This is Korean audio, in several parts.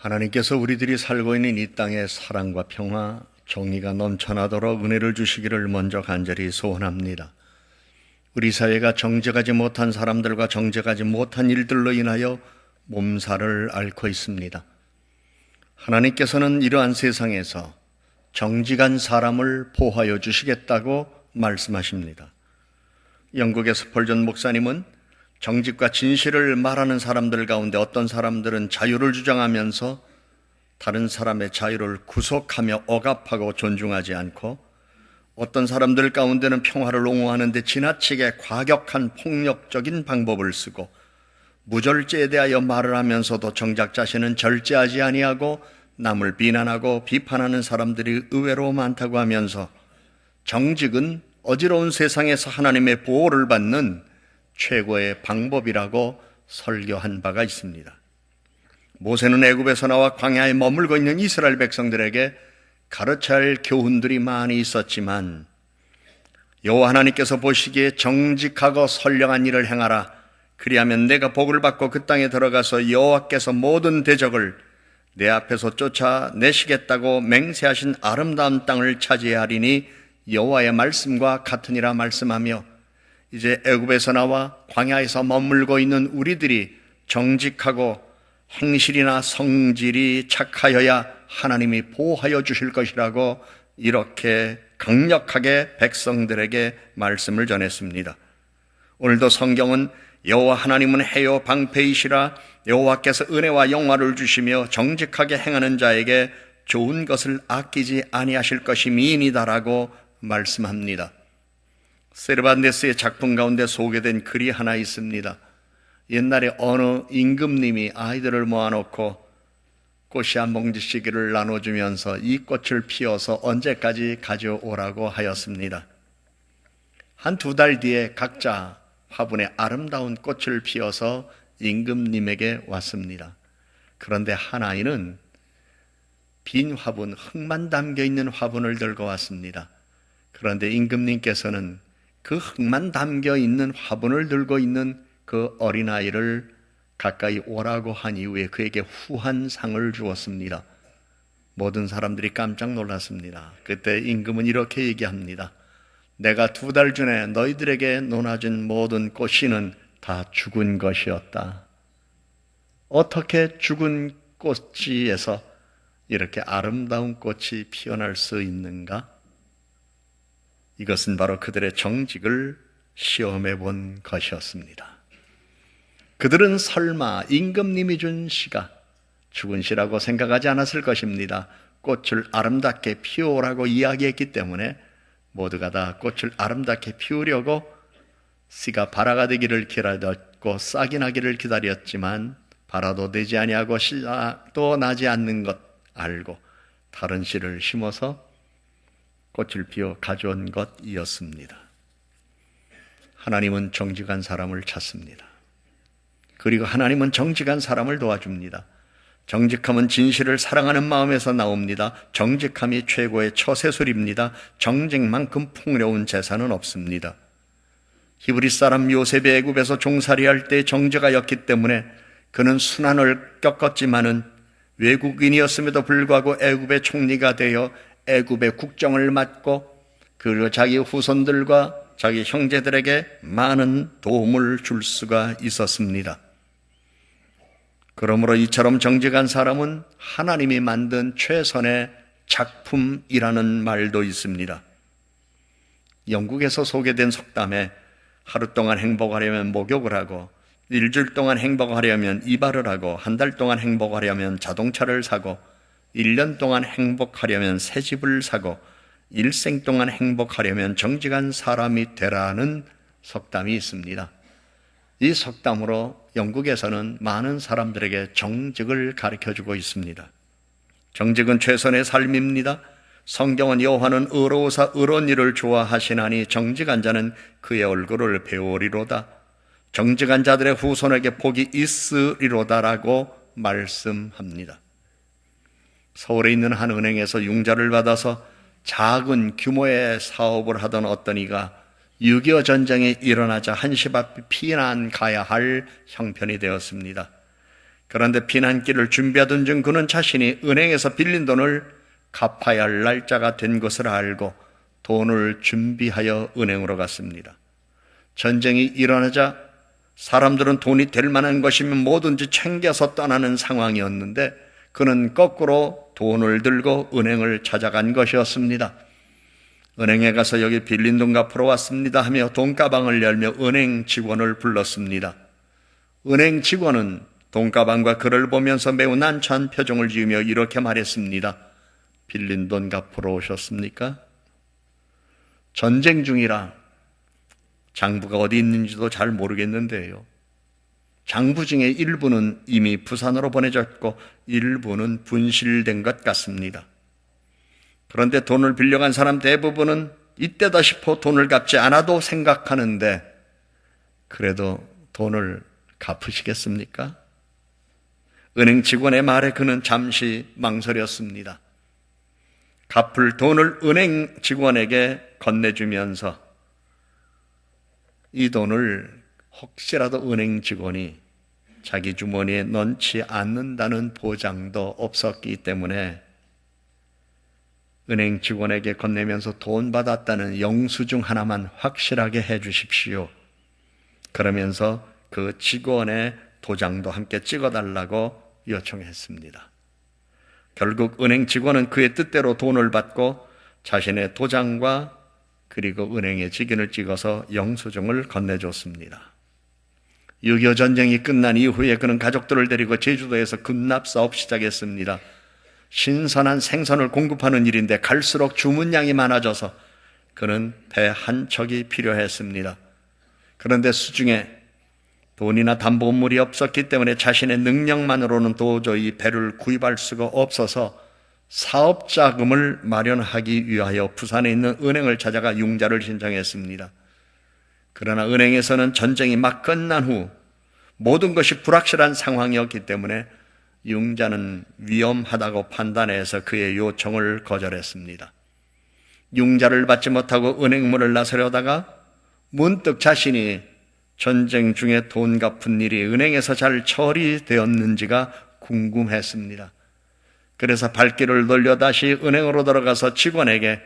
하나님께서 우리들이 살고 있는 이 땅에 사랑과 평화, 정의가 넘쳐나도록 은혜를 주시기를 먼저 간절히 소원합니다. 우리 사회가 정직하지 못한 사람들과 정직하지 못한 일들로 인하여 몸살을 앓고 있습니다. 하나님께서는 이러한 세상에서 정직한 사람을 보호하여 주시겠다고 말씀하십니다. 영국의 스펄전 목사님은 정직과 진실을 말하는 사람들 가운데 어떤 사람들은 자유를 주장하면서 다른 사람의 자유를 구속하며 억압하고 존중하지 않고, 어떤 사람들 가운데는 평화를 옹호하는데 지나치게 과격한 폭력적인 방법을 쓰고, 무절제에 대하여 말을 하면서도 정작 자신은 절제하지 아니하고 남을 비난하고 비판하는 사람들이 의외로 많다고 하면서, 정직은 어지러운 세상에서 하나님의 보호를 받는 최고의 방법이라고 설교한 바가 있습니다. 모세는 애굽에서 나와 광야에 머물고 있는 이스라엘 백성들에게 가르쳐야 할 교훈들이 많이 있었지만, 여호와 하나님께서 보시기에 정직하고 선량한 일을 행하라, 그리하면 내가 복을 받고 그 땅에 들어가서 여호와께서 모든 대적을 내 앞에서 쫓아내시겠다고 맹세하신 아름다운 땅을 차지해야 하리니 여호와의 말씀과 같으니라 말씀하며, 이제 애굽에서 나와 광야에서 머물고 있는 우리들이 정직하고 행실이나 성질이 착하여야 하나님이 보호하여 주실 것이라고 이렇게 강력하게 백성들에게 말씀을 전했습니다. 오늘도 성경은 여호와 하나님은 해요 방패이시라, 여호와께서 은혜와 영화를 주시며 정직하게 행하는 자에게 좋은 것을 아끼지 아니하실 것이 미인이다라고 말씀합니다. 세르반데스의 작품 가운데 소개된 글이 하나 있습니다. 옛날에 어느 임금님이 아이들을 모아놓고 꽃이 한 봉지씩을 나눠주면서 이 꽃을 피워서 언제까지 가져오라고 하였습니다. 한 2달 뒤에 각자 화분에 아름다운 꽃을 피워서 임금님에게 왔습니다. 그런데 한 아이는 빈 화분, 흙만 담겨있는 화분을 들고 왔습니다. 그런데 임금님께서는 그 흙만 담겨있는 화분을 들고 있는 그 어린아이를 가까이 오라고 한 이후에 그에게 후한 상을 주었습니다. 모든 사람들이 깜짝 놀랐습니다. 그때 임금은 이렇게 얘기합니다. 내가 2달 전에 너희들에게 논아준 모든 꽃씨는 다 죽은 것이었다. 어떻게 죽은 꽃씨에서 이렇게 아름다운 꽃이 피어날 수 있는가? 이것은 바로 그들의 정직을 시험해 본 것이었습니다. 그들은 설마 임금님이 준 씨가 죽은 씨라고 생각하지 않았을 것입니다. 꽃을 아름답게 피우라고 이야기했기 때문에 모두가 다 꽃을 아름답게 피우려고 씨가 발아가 되기를 기다렸고 싹이 나기를 기다렸지만, 발아도 되지 아니하고 씨도 나지 않는 것 알고 다른 씨를 심어서 꽃을 피워 가져온 것이었습니다. 하나님은 정직한 사람을 찾습니다. 그리고 하나님은 정직한 사람을 도와줍니다. 정직함은 진실을 사랑하는 마음에서 나옵니다. 정직함이 최고의 처세술입니다. 정직만큼 풍요로운 재산은 없습니다. 히브리 사람 요셉이 애굽에서 종살이할 때 정직하였기 때문에 그는 순환을 겪었지만은 외국인이었음에도 불구하고 애굽의 총리가 되어 애굽의 국정을 맡고, 그리고 자기 후손들과 자기 형제들에게 많은 도움을 줄 수가 있었습니다. 그러므로 이처럼 정직한 사람은 하나님이 만든 최선의 작품이라는 말도 있습니다. 영국에서 소개된 속담에 하루 동안 행복하려면 목욕을 하고, 일주일 동안 행복하려면 이발을 하고, 한 달 동안 행복하려면 자동차를 사고, 1년 동안 행복하려면 새 집을 사고, 일생 동안 행복하려면 정직한 사람이 되라는 속담이 있습니다. 이 속담으로 영국에서는 많은 사람들에게 정직을 가르쳐주고 있습니다. 정직은 최선의 삶입니다. 성경은 여호와는 의로우사 의로운 일을 좋아하시나니 정직한 자는 그의 얼굴을 배우리로다. 정직한 자들의 후손에게 복이 있으리로다라고 말씀합니다. 서울에 있는 한 은행에서 융자를 받아서 작은 규모의 사업을 하던 어떤 이가 6.25 전쟁이 일어나자 한시바삐 피난 가야 할 형편이 되었습니다. 그런데 피난길을 준비하던 중 그는 자신이 은행에서 빌린 돈을 갚아야 할 날짜가 된 것을 알고 돈을 준비하여 은행으로 갔습니다. 전쟁이 일어나자 사람들은 돈이 될 만한 것이면 뭐든지 챙겨서 떠나는 상황이었는데 그는 거꾸로 돈을 들고 은행을 찾아간 것이었습니다. 은행에 가서 여기 빌린 돈 갚으러 왔습니다 하며 돈가방을 열며 은행 직원을 불렀습니다. 은행 직원은 돈가방과 그를 보면서 매우 난처한 표정을 지으며 이렇게 말했습니다. 빌린 돈 갚으러 오셨습니까? 전쟁 중이라 장부가 어디 있는지도 잘 모르겠는데요. 장부 중에 일부는 이미 부산으로 보내졌고 일부는 분실된 것 같습니다. 그런데 돈을 빌려간 사람 대부분은 이때다 싶어 돈을 갚지 않아도 생각하는데 그래도 돈을 갚으시겠습니까? 은행 직원의 말에 그는 잠시 망설였습니다. 갚을 돈을 은행 직원에게 건네주면서 이 돈을 혹시라도 은행 직원이 자기 주머니에 넣지 않는다는 보장도 없었기 때문에 은행 직원에게 건네면서 돈 받았다는 영수증 하나만 확실하게 해 주십시오. 그러면서 그 직원의 도장도 함께 찍어달라고 요청했습니다. 결국 은행 직원은 그의 뜻대로 돈을 받고 자신의 도장과 그리고 은행의 직인을 찍어서 영수증을 건네줬습니다. 6.25 전쟁이 끝난 이후에 그는 가족들을 데리고 제주도에서 군납사업 시작했습니다. 신선한 생선을 공급하는 일인데 갈수록 주문량이 많아져서 그는 배 한 척이 필요했습니다. 그런데 수중에 돈이나 담보물이 없었기 때문에 자신의 능력만으로는 도저히 배를 구입할 수가 없어서 사업자금을 마련하기 위하여 부산에 있는 은행을 찾아가 융자를 신청했습니다. 그러나 은행에서는 전쟁이 막 끝난 후 모든 것이 불확실한 상황이었기 때문에 융자는 위험하다고 판단해서 그의 요청을 거절했습니다. 융자를 받지 못하고 은행문을 나서려다가 문득 자신이 전쟁 중에 돈 갚은 일이 은행에서 잘 처리되었는지가 궁금했습니다. 그래서 발길을 돌려 다시 은행으로 들어가서 직원에게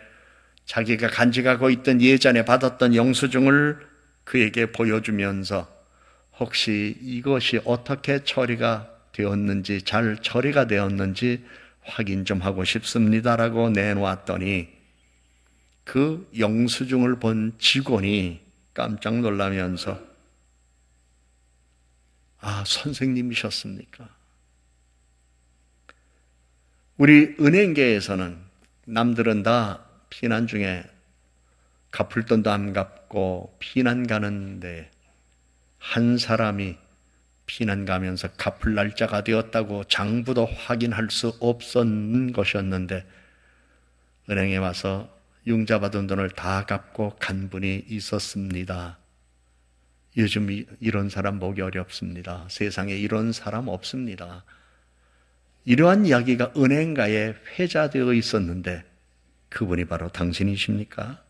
자기가 간직하고 있던 예전에 받았던 영수증을 그에게 보여주면서 혹시 이것이 어떻게 처리가 되었는지, 잘 처리가 되었는지 확인 좀 하고 싶습니다라고 내놓았더니 그 영수증을 본 직원이 깜짝 놀라면서 아, 선생님이셨습니까? 우리 은행계에서는 남들은 다 피난 중에 갚을 돈도 안 갚고 피난 가는데 한 사람이 피난 가면서 갚을 날짜가 되었다고 장부도 확인할 수 없었는 것이었는데 은행에 와서 융자 받은 돈을 다 갚고 간 분이 있었습니다. 요즘 이런 사람 보기 어렵습니다. 세상에 이런 사람 없습니다. 이러한 이야기가 은행가에 회자되어 있었는데 그분이 바로 당신이십니까?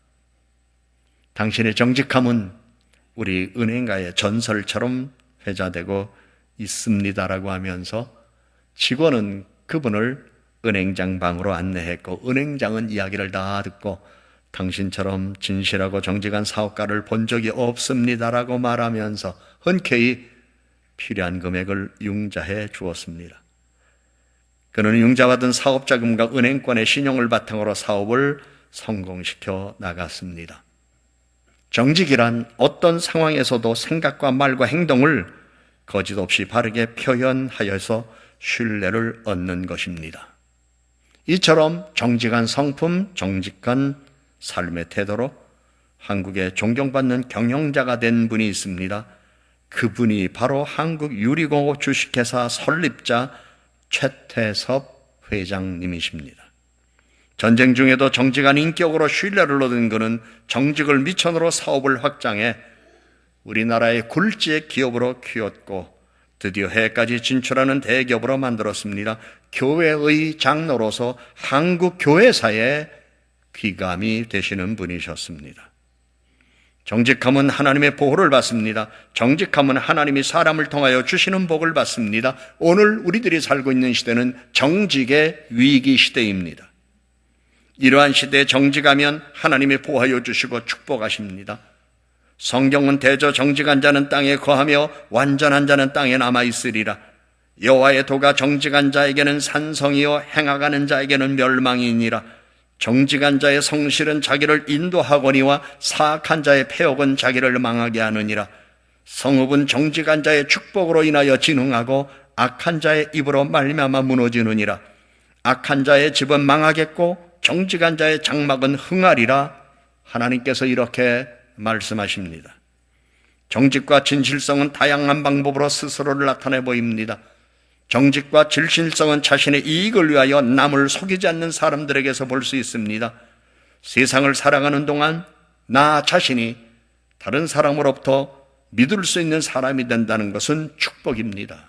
당신의 정직함은 우리 은행가의 전설처럼 회자되고 있습니다라고 하면서 직원은 그분을 은행장 방으로 안내했고 은행장은 이야기를 다 듣고 당신처럼 진실하고 정직한 사업가를 본 적이 없습니다라고 말하면서 흔쾌히 필요한 금액을 융자해 주었습니다. 그는 융자받은 사업자금과 은행권의 신용을 바탕으로 사업을 성공시켜 나갔습니다. 정직이란 어떤 상황에서도 생각과 말과 행동을 거짓 없이 바르게 표현하여서 신뢰를 얻는 것입니다. 이처럼 정직한 성품, 정직한 삶의 태도로 한국에 존경받는 경영자가 된 분이 있습니다. 그분이 바로 한국유리공업 주식회사 설립자 최태섭 회장님이십니다. 전쟁 중에도 정직한 인격으로 신뢰를 얻은 그는 정직을 미천으로 사업을 확장해 우리나라의 굴지의 기업으로 키웠고 드디어 해외까지 진출하는 대기업으로 만들었습니다. 교회의 장로로서 한국 교회사에 귀감이 되시는 분이셨습니다. 정직함은 하나님의 보호를 받습니다. 정직함은 하나님이 사람을 통하여 주시는 복을 받습니다. 오늘 우리들이 살고 있는 시대는 정직의 위기 시대입니다. 이러한 시대에 정직하면 하나님이 보호하여 주시고 축복하십니다. 성경은 대저 정직한 자는 땅에 거하며 완전한 자는 땅에 남아있으리라. 여호와의 도가 정직한 자에게는 산성이요 행하가는 자에게는 멸망이니라. 정직한 자의 성실은 자기를 인도하거니와 사악한 자의 패역은 자기를 망하게 하느니라. 성읍은 정직한 자의 축복으로 인하여 진흥하고 악한 자의 입으로 말미암아 무너지느니라. 악한 자의 집은 망하겠고 정직한 자의 장막은 흥하리라. 하나님께서 이렇게 말씀하십니다. 정직과 진실성은 다양한 방법으로 스스로를 나타내 보입니다. 정직과 진실성은 자신의 이익을 위하여 남을 속이지 않는 사람들에게서 볼 수 있습니다. 세상을 살아가는 동안 나 자신이 다른 사람으로부터 믿을 수 있는 사람이 된다는 것은 축복입니다.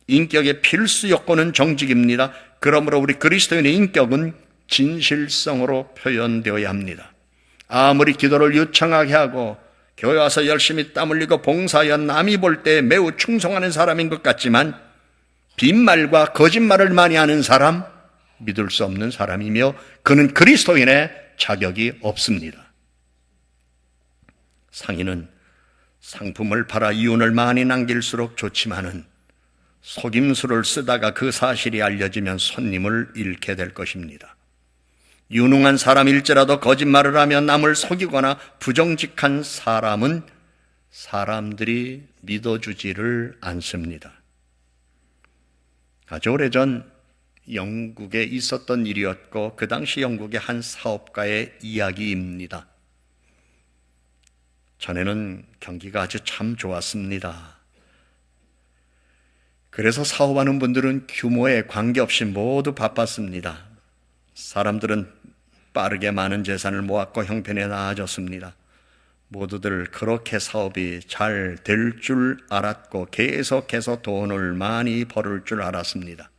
인격의 필수 요건은 정직입니다. 그러므로 우리 그리스도인의 인격은 진실성으로 표현되어야 합니다. 아무리 기도를 유창하게 하고 교회 와서 열심히 땀 흘리고 봉사하여 남이 볼 때 매우 충성하는 사람인 것 같지만 빈말과 거짓말을 많이 하는 사람, 믿을 수 없는 사람이며 그는 그리스도인의 자격이 없습니다. 상인은 상품을 팔아 이윤을 많이 남길수록 좋지만은 속임수를 쓰다가 그 사실이 알려지면 손님을 잃게 될 것입니다. 유능한 사람일지라도 거짓말을 하며 남을 속이거나 부정직한 사람은 사람들이 믿어주지를 않습니다. 아주 오래전 영국에 있었던 일이었고 그 당시 영국의 한 사업가의 이야기입니다. 전에는 경기가 아주 참 좋았습니다. 그래서 사업하는 분들은 규모에 관계없이 모두 바빴습니다. 사람들은 빠르게 많은 재산을 모았고 형편이 나아졌습니다. 모두들 그렇게 사업이 잘 될 줄 알았고 계속해서 돈을 많이 벌을 줄 알았습니다.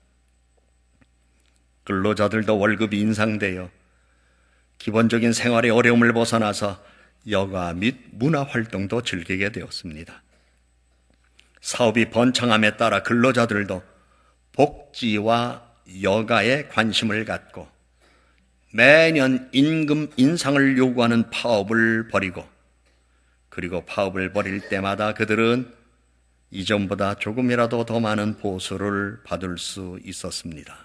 근로자들도 월급이 인상되어 기본적인 생활의 어려움을 벗어나서 여가 및 문화활동도 즐기게 되었습니다. 사업이 번창함에 따라 근로자들도 복지와 여가에 관심을 갖고 매년 임금 인상을 요구하는 파업을 벌이고 그리고 파업을 벌일 때마다 그들은 이전보다 조금이라도 더 많은 보수를 받을 수 있었습니다.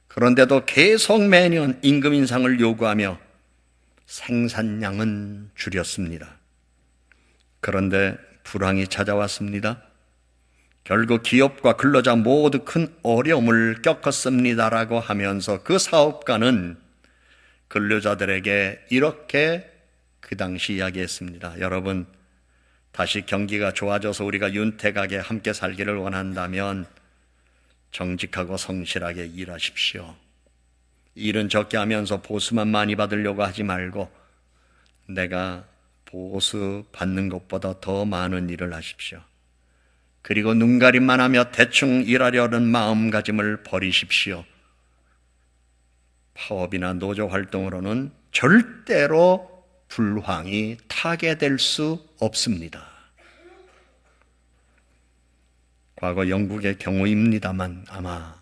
그런데도 계속 매년 임금 인상을 요구하며 생산량은 줄였습니다. 그런데 불황이 찾아왔습니다. 결국 기업과 근로자 모두 큰 어려움을 겪었습니다라고 하면서 그 사업가는 근로자들에게 이렇게 그 당시 이야기했습니다. 여러분, 다시 경기가 좋아져서 우리가 윤택하게 함께 살기를 원한다면 정직하고 성실하게 일하십시오. 일은 적게 하면서 보수만 많이 받으려고 하지 말고 내가 보수 받는 것보다 더 많은 일을 하십시오. 그리고 눈가림만 하며 대충 일하려는 마음가짐을 버리십시오. 파업이나 노조 활동으로는 절대로 불황이 타게 될 수 없습니다. 과거 영국의 경우입니다만 아마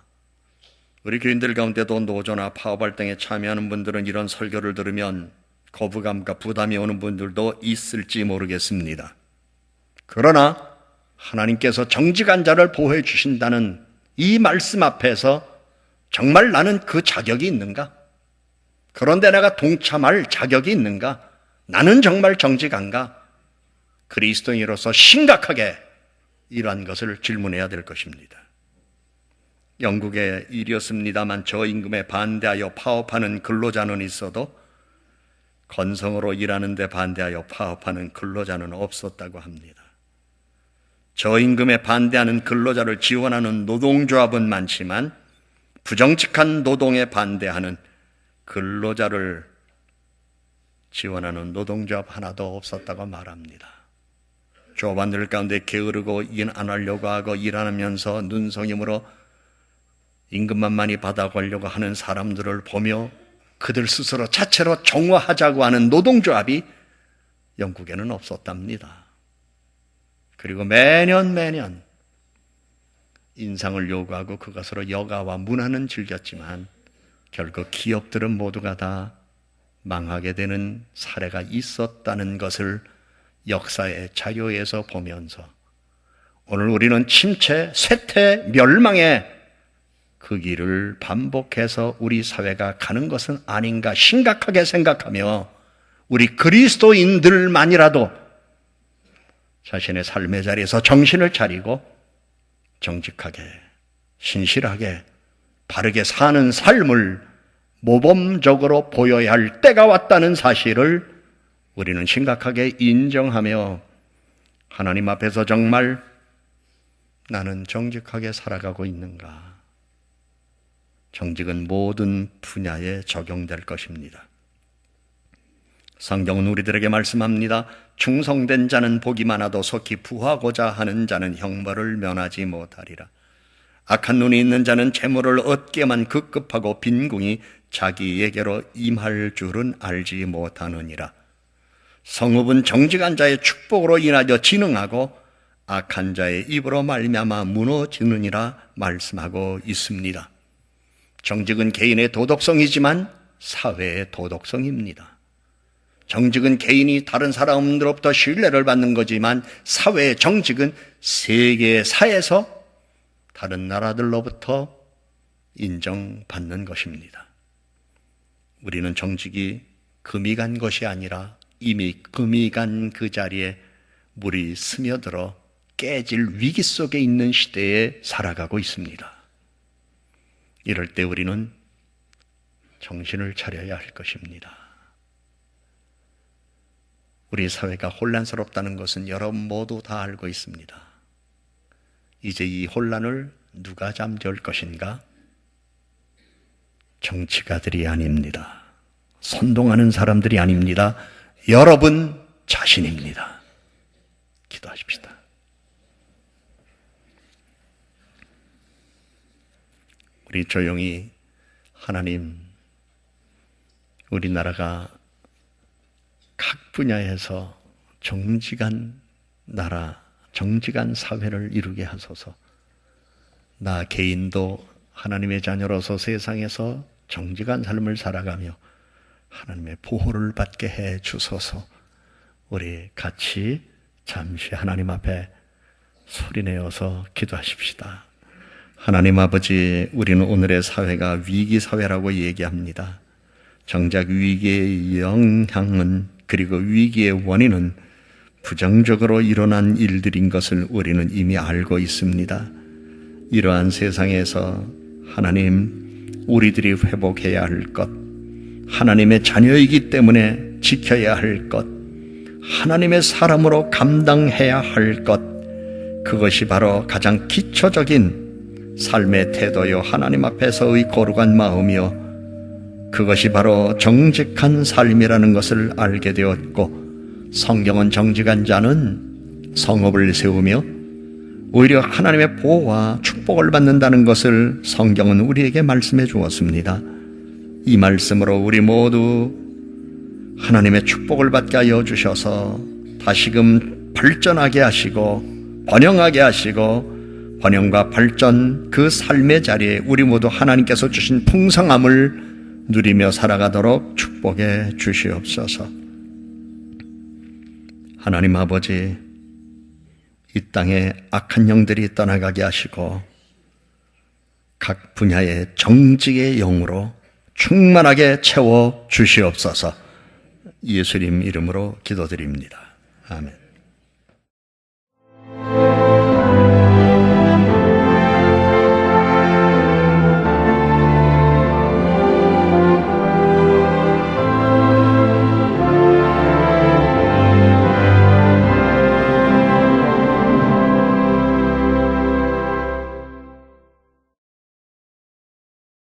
우리 교인들 가운데도 노조나 파업 활동에 참여하는 분들은 이런 설교를 들으면 거부감과 부담이 오는 분들도 있을지 모르겠습니다. 그러나 하나님께서 정직한 자를 보호해 주신다는 이 말씀 앞에서 정말 나는 그 자격이 있는가? 그런데 내가 동참할 자격이 있는가? 나는 정말 정직한가? 그리스도인으로서 심각하게 이러한 것을 질문해야 될 것입니다. 영국의 일이었습니다만 저임금에 반대하여 파업하는 근로자는 있어도 건성으로 일하는 데 반대하여 파업하는 근로자는 없었다고 합니다. 저임금에 반대하는 근로자를 지원하는 노동조합은 많지만 부정직한 노동에 반대하는 근로자를 지원하는 노동조합 하나도 없었다고 말합니다. 조합원들 가운데 게으르고 일 안 하려고 하고 일하면서 눈속임으로 임금만 많이 받아가려고 하는 사람들을 보며 그들 스스로 자체로 정화하자고 하는 노동조합이 영국에는 없었답니다. 그리고 매년 인상을 요구하고 그것으로 여가와 문화는 즐겼지만 결국 기업들은 모두가 다 망하게 되는 사례가 있었다는 것을 역사의 자료에서 보면서 오늘 우리는 침체, 쇠퇴, 멸망의 그 길을 반복해서 우리 사회가 가는 것은 아닌가 심각하게 생각하며 우리 그리스도인들만이라도 자신의 삶의 자리에서 정신을 차리고 정직하게, 신실하게, 바르게 사는 삶을 모범적으로 보여야 할 때가 왔다는 사실을 우리는 심각하게 인정하며 하나님 앞에서 정말 나는 정직하게 살아가고 있는가? 정직은 모든 분야에 적용될 것입니다. 성경은 우리들에게 말씀합니다. 충성된 자는 복이 많아도 속히 부하고자 하는 자는 형벌을 면하지 못하리라. 악한 눈이 있는 자는 재물을 얻게만 급급하고 빈궁이 자기에게로 임할 줄은 알지 못하느니라. 성읍은 정직한 자의 축복으로 인하여 진흥하고 악한 자의 입으로 말미암아 무너지느니라 말씀하고 있습니다. 정직은 개인의 도덕성이지만 사회의 도덕성입니다. 정직은 개인이 다른 사람들로부터 신뢰를 받는 거지만 사회의 정직은 세계사에서 다른 나라들로부터 인정받는 것입니다. 우리는 정직이 금이 간 것이 아니라 이미 금이 간 그 자리에 물이 스며들어 깨질 위기 속에 있는 시대에 살아가고 있습니다. 이럴 때 우리는 정신을 차려야 할 것입니다. 우리 사회가 혼란스럽다는 것은 여러분 모두 다 알고 있습니다. 이제 이 혼란을 누가 잠재울 것인가? 정치가들이 아닙니다. 선동하는 사람들이 아닙니다. 여러분 자신입니다. 기도하십시다. 우리 조용히 하나님, 우리나라가 각 분야에서 정직한 나라, 정직한 사회를 이루게 하소서. 나 개인도 하나님의 자녀로서 세상에서 정직한 삶을 살아가며 하나님의 보호를 받게 해 주소서. 우리 같이 잠시 하나님 앞에 소리내어서 기도하십시다. 하나님 아버지, 우리는 오늘의 사회가 위기 사회라고 얘기합니다. 정작 위기의 영향은, 그리고 위기의 원인은 부정적으로 일어난 일들인 것을 우리는 이미 알고 있습니다. 이러한 세상에서 하나님, 우리들이 회복해야 할 것, 하나님의 자녀이기 때문에 지켜야 할 것, 하나님의 사람으로 감당해야 할 것, 그것이 바로 가장 기초적인 삶의 태도요, 하나님 앞에서의 거룩한 마음이요, 그것이 바로 정직한 삶이라는 것을 알게 되었고, 성경은 정직한 자는 성읍을 세우며 오히려 하나님의 보호와 축복을 받는다는 것을 성경은 우리에게 말씀해 주었습니다. 이 말씀으로 우리 모두 하나님의 축복을 받게 하여 주셔서 다시금 발전하게 하시고 번영하게 하시고, 번영과 발전, 그 삶의 자리에 우리 모두 하나님께서 주신 풍성함을 누리며 살아가도록 축복해 주시옵소서. 하나님 아버지, 이 땅에 악한 영들이 떠나가게 하시고 각 분야의 정직의 영으로 충만하게 채워 주시옵소서. 예수님 이름으로 기도드립니다. 아멘.